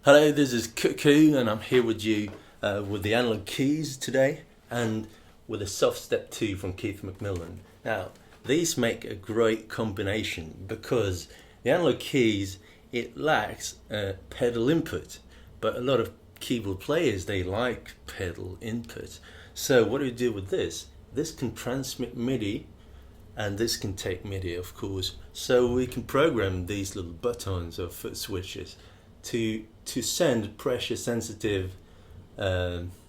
Hello, this is Cuckoo, and I'm here with you with the Analog Keys today, and with a Softstep 2 from Keith McMillen. Now, these make a great combination because the Analog Keys, it lacks pedal input, but a lot of keyboard players, they like pedal input. So what do we do with this? This can transmit MIDI, and this can take MIDI, of course. So we can program these little buttons or foot switches to send pressure sensitive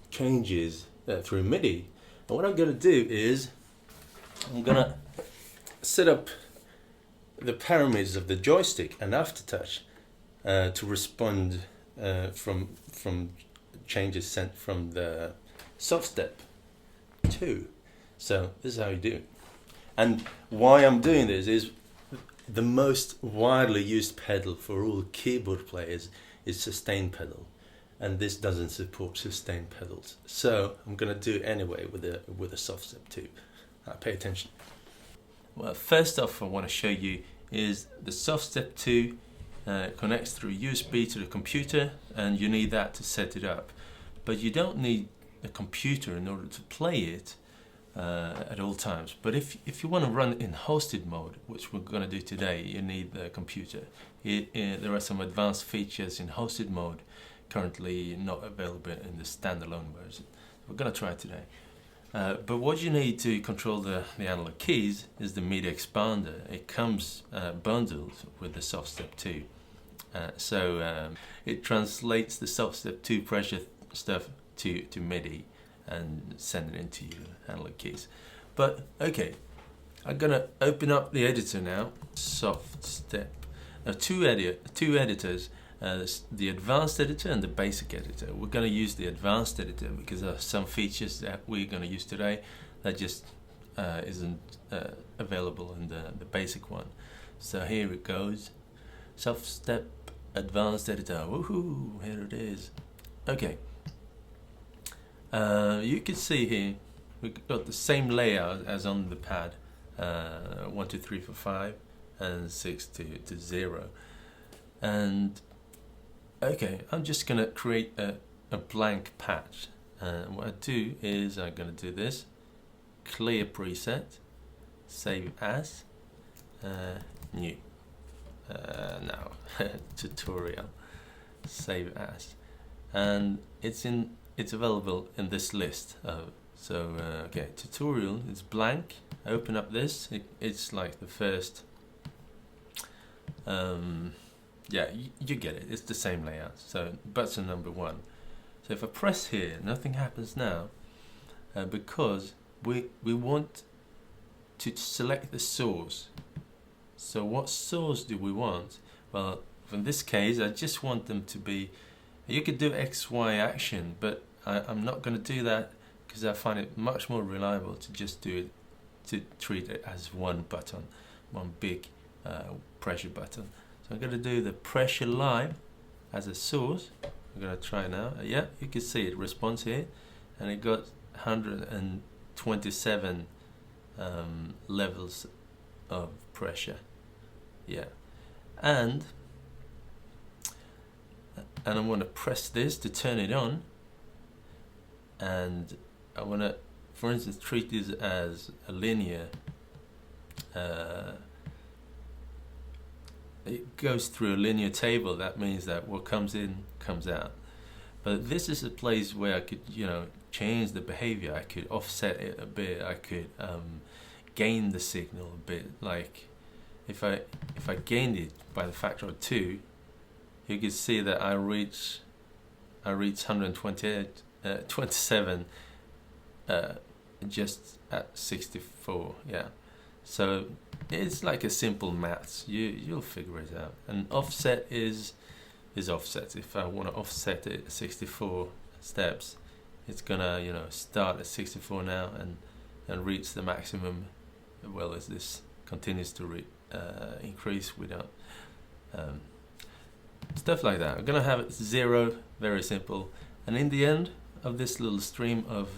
changes through MIDI. And what I'm going to do is I'm going to set up the parameters of the joystick and aftertouch to respond from changes sent from the Softstep 2. So this is how you do it. And why I'm doing this is the most widely used pedal for all keyboard players is sustain pedal, and this doesn't support sustain pedals. So I'm going to do it anyway with a Softstep 2. Pay attention. Well, first off, I want to show you is the Softstep 2 connects through USB to the computer, and you need that to set it up. But you don't need a computer in order to play it at all times. But if you want to run in hosted mode, which we're going to do today, you need the computer. There are some advanced features in hosted mode currently not available in the standalone version. We're going to try it today. But what you need to control the analog keys is the MIDI expander. It comes bundled with the Softstep 2. So it translates the Softstep 2 pressure stuff to MIDI and send it into your analog keys. But okay, I'm gonna open up the editor now. Softstep. Now two editors, the advanced editor and the basic editor. We're gonna use the advanced editor because there are some features that we're gonna use today that just isn't available in the basic one. So here it goes. Softstep advanced editor. Woohoo! Here it is. Okay. You can see here we've got the same layout as on the pad, 1, 2, 3, 4, 5, and 6 to 0. And okay, I'm just gonna create a blank patch. What I do is I'm gonna do this: clear preset, save as, new. Now tutorial, save as, and it's available in this list. Okay, tutorial is blank. Open up this. It's like the first. Yeah, you get it. It's the same layout. So button number 1. So if I press here, nothing happens now because we want to select the source. So what source do we want? Well, in this case, I just want them to be. You could do XY action, but I'm not going to do that because I find it much more reliable to just do it, to treat it as one button, one big pressure button. So I'm going to do the pressure live as a source. I'm going to try now. Yeah, you can see it responds here, and it got 127 levels of pressure. Yeah, and I'm going to press this to turn it on, and I want to, for instance, treat this as a linear. It goes through a linear table. That means that what comes in comes out. But this is a place where I could, change the behavior. I could offset it a bit. I could gain the signal a bit. Like if I gained it by the factor of 2, you can see that I reach 127 just at 64. Yeah, so it's like a simple maths. You'll figure it out. And offset is offset. If I want to offset it 64 steps, it's gonna start at 64 now and reach the maximum. Well, as this continues to increase without. Stuff like that. I'm gonna have it 0, very simple, and in the end of this little stream of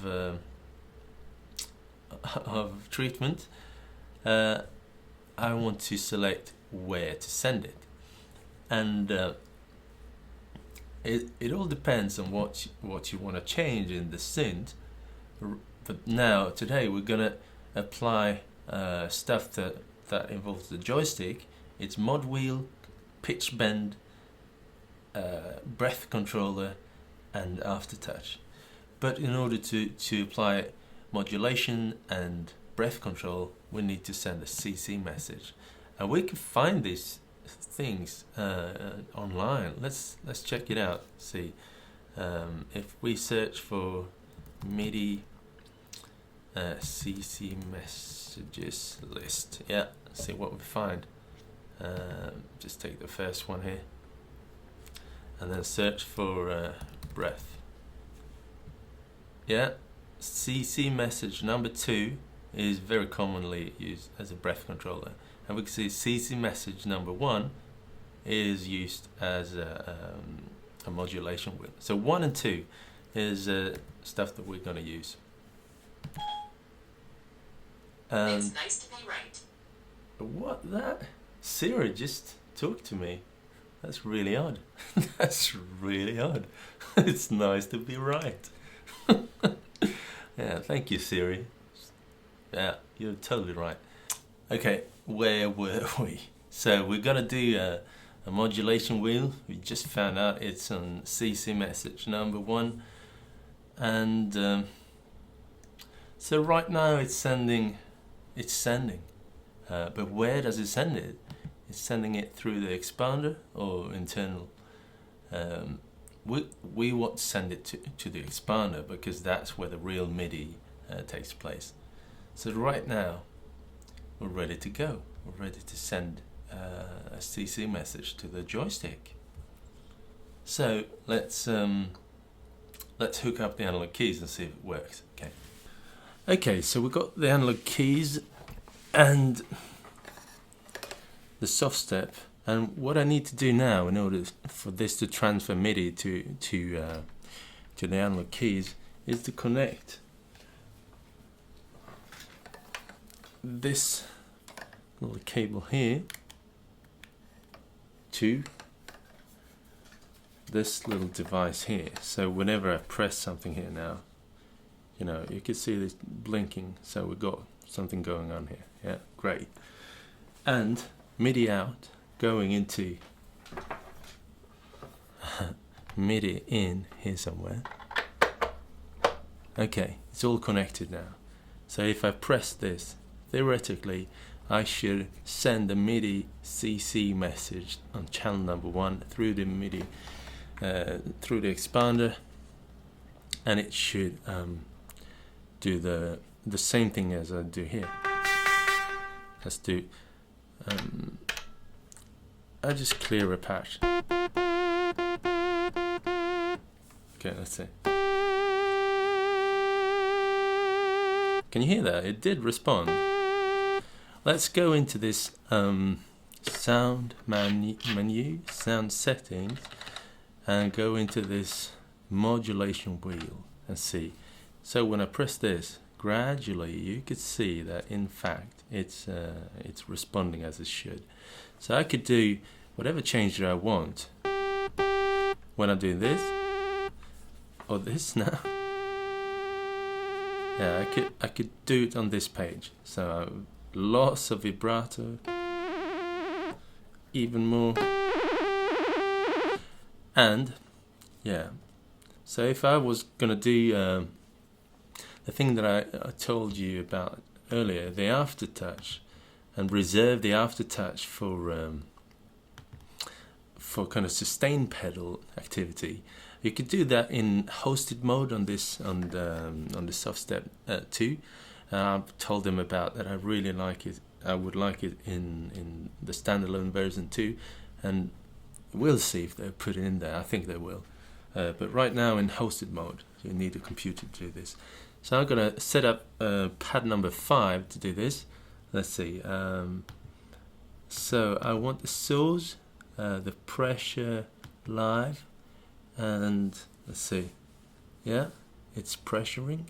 treatment, I want to select where to send it, and it all depends on what you want to change in the synth. But now today we're gonna apply stuff that involves the joystick. It's mod wheel, pitch bend, breath controller, and aftertouch. But in order to apply modulation and breath control, we need to send a CC message, and we can find these things online. Let's check it out. See, if we search for MIDI CC messages list, yeah, see what we find. Just take the first one here, and then search for breath. Yeah, CC message number 2 is very commonly used as a breath controller, and we can see CC message number 1 is used as a modulation wheel. So 1 and 2 is stuff that we're going to use. It's nice to be right. What that? Siri just talked to me. That's really odd. That's really odd. It's nice to be right. Yeah, thank you, Siri. Yeah, you're totally right. Okay, where were we? So we're gonna do a modulation wheel. We just found out it's on CC message number 1, and so right now it's sending. But where does it send it? It's sending it through the expander or internal. We want to send it to the expander because that's where the real MIDI takes place. So right now we're ready to go. We're ready to send a CC message to the joystick. So let's hook up the analog keys and see if it works. Okay, so we've got the analog keys and the Softstep, and what I need to do now in order for this to transfer MIDI to the analog keys is to connect this little cable here to this little device here. So whenever I press something here now, you know, you can see this blinking, so we've got something going on here. Yeah, great. And MIDI out going into MIDI in here somewhere. Okay, it's all connected now. So if I press this, theoretically I should send the MIDI CC message on channel number 1 through the MIDI through the expander, and it should do the same thing as I do here. Let's do I just clear a patch. Okay, let's see. Can you hear that? It did respond. Let's go into this sound menu, sound settings, and go into this modulation wheel and see. So when I press this, gradually you could see that in fact it's responding as it should. So I could do whatever change that I want when I do this or this now. Yeah, I could do it on this page. So lots of vibrato, even more, and yeah. So if I was gonna do the thing that I told you about earlier, the aftertouch, and reserve the aftertouch for kind of sustain pedal activity, you could do that in hosted mode on this on the Softstep 2. I've told them about that. I really like it. I would like it in the standalone version too, and we'll see if they put it in there. I think they will. But right now in hosted mode, you need a computer to do this. So I'm going to set up pad number 5 to do this. Let's see. So I want the source, the pressure live, and let's see. Yeah, it's pressuring.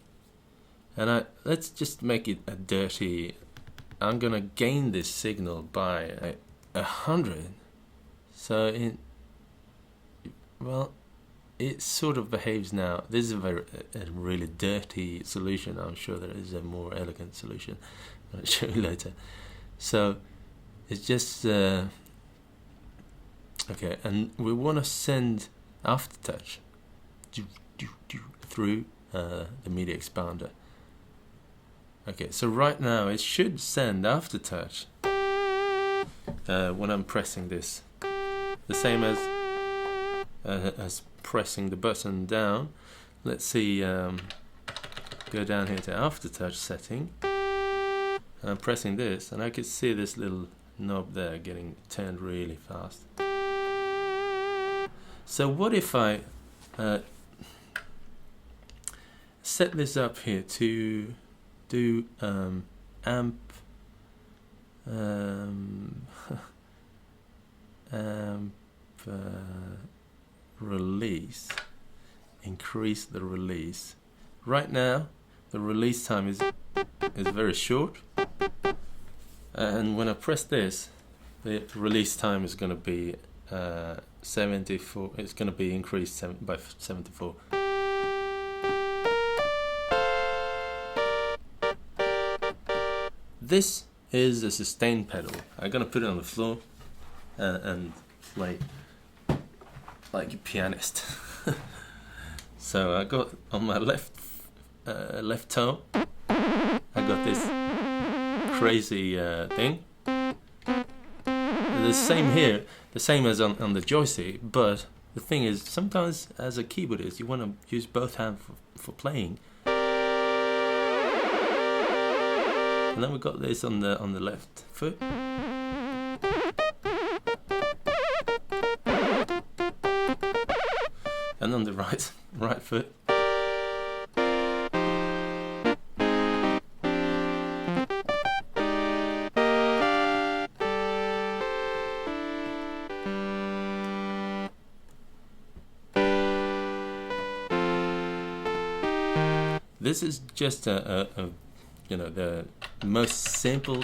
And let's just make it a dirty. I'm going to gain this signal by 100. So well, it sort of behaves now. This is a really dirty solution. I'm sure there is a more elegant solution I'll show you later. So it's just okay, and we want to send aftertouch through the MIDI expander. Okay, so right now it should send aftertouch when I'm pressing this, the same as pressing the button down. Let's see, go down here to aftertouch setting, and I'm pressing this, and I can see this little knob there getting turned really fast. So what if I set this up here to do amp release, increase the release. Right now the release time is very short, and when I press this, the release time is going to be 74. It's going to be increased by 74. This is a sustain pedal. I'm going to put it on the floor and play like a pianist. So I got on my left toe, I got this crazy thing. The same here, the same as on the joystick, but the thing is, sometimes as a keyboardist you want to use both hands for playing. And then we got this on the left foot. And on the right foot. This is just a the most simple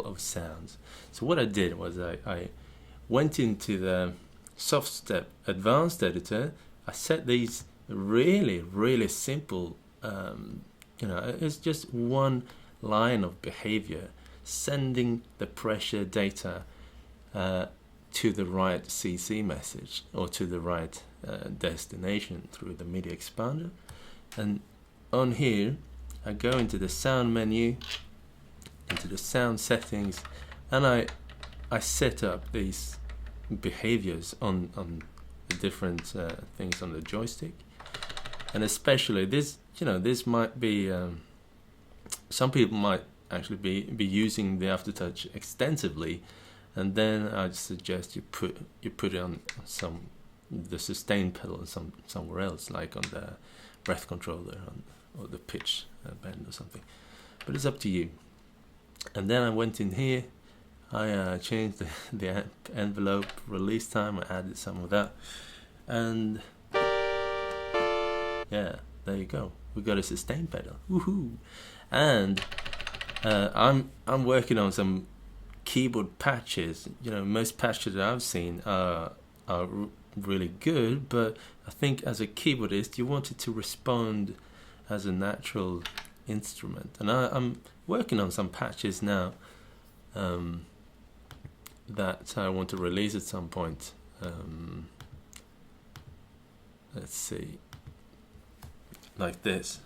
of sounds. So what I did was I went into the Softstep advanced editor. I set these really simple, it's just one line of behavior, sending the pressure data to the right CC message or to the right destination through the MIDI expander. And on here I go into the sound menu, into the sound settings, and I set up these behaviors on the different things on the joystick. And especially this, this might be some people might actually be using the aftertouch extensively, and then I'd suggest you put it on the sustain pedal somewhere else, like on the breath controller or the pitch bend or something. But it's up to you. And then I went in here, I changed the envelope release time, I added some of that, and yeah, there you go. We got a sustain pedal. Woohoo! And I'm working on some keyboard patches. Most patches that I've seen are really good, but I think as a keyboardist you want it to respond as a natural instrument. And I'm working on some patches now that I want to release at some point. Let's see, like this.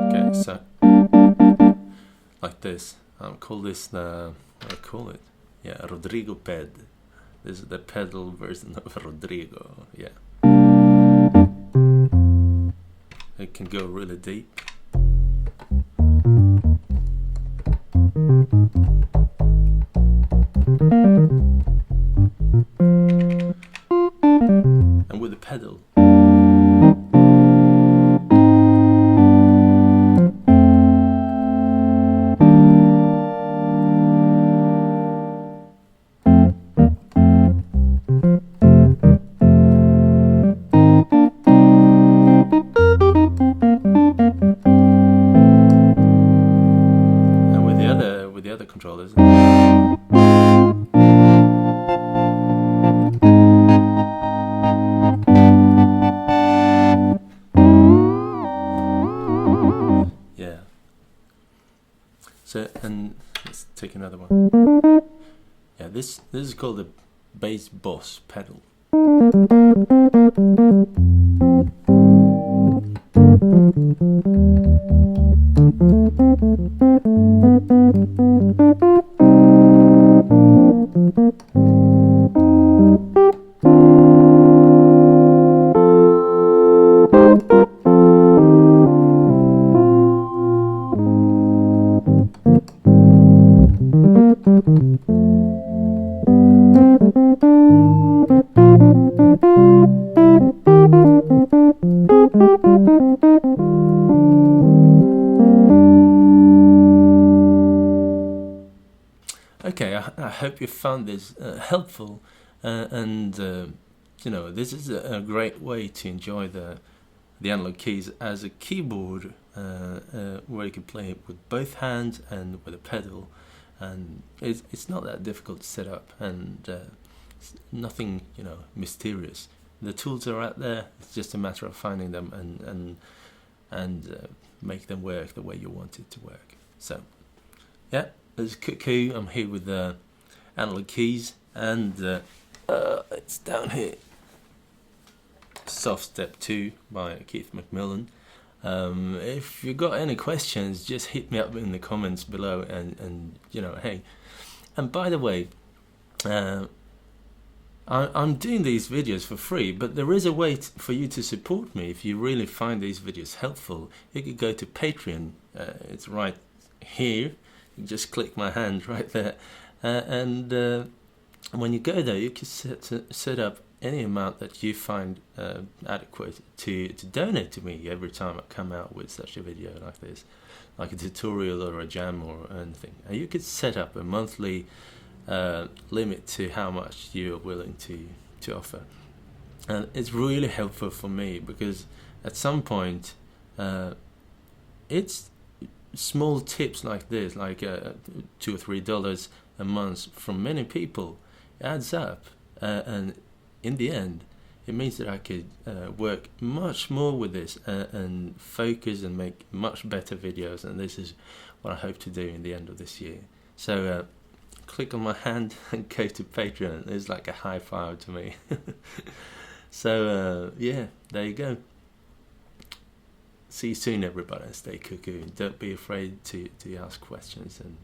Okay, so like this. I'll call this what do I call it? Yeah, Rodrigo ped. This is the pedal version of Rodrigo. Yeah, it can go really deep. And with the pedal, and with the other controllers. Yeah, this is called the bass boss pedal. Okay, I hope you found this helpful, and this is a great way to enjoy the analog keys as a keyboard, where you can play it with both hands and with a pedal, and it's not that difficult to set up, and it's nothing mysterious. The tools are out there. It's just a matter of finding them and make them work the way you want it to work. So, yeah. There's Cuckoo. I'm here with Analog Keys, and it's down here. Softstep 2 by Keith McMillen. If you've got any questions, just hit me up in the comments below, and hey. And by the way, I'm doing these videos for free, but there is a way for you to support me. If you really find these videos helpful, you could go to Patreon. It's right here. You just click my hand right there, and when you go there, you can set up any amount that you find adequate to donate to me every time I come out with such a video like this, like a tutorial or a jam or anything. And you could set up a monthly limit to how much you are willing to offer, and it's really helpful for me, because at some point it's small tips like this, like $2 or $3 a month from many people, adds up, and in the end it means that I could work much more with this and focus and make much better videos, and this is what I hope to do in the end of this year. So click on my hand and go to Patreon. It's like a high five to me. So yeah, there you go. See you soon, everybody, and stay cuckoo. Don't be afraid to ask questions, and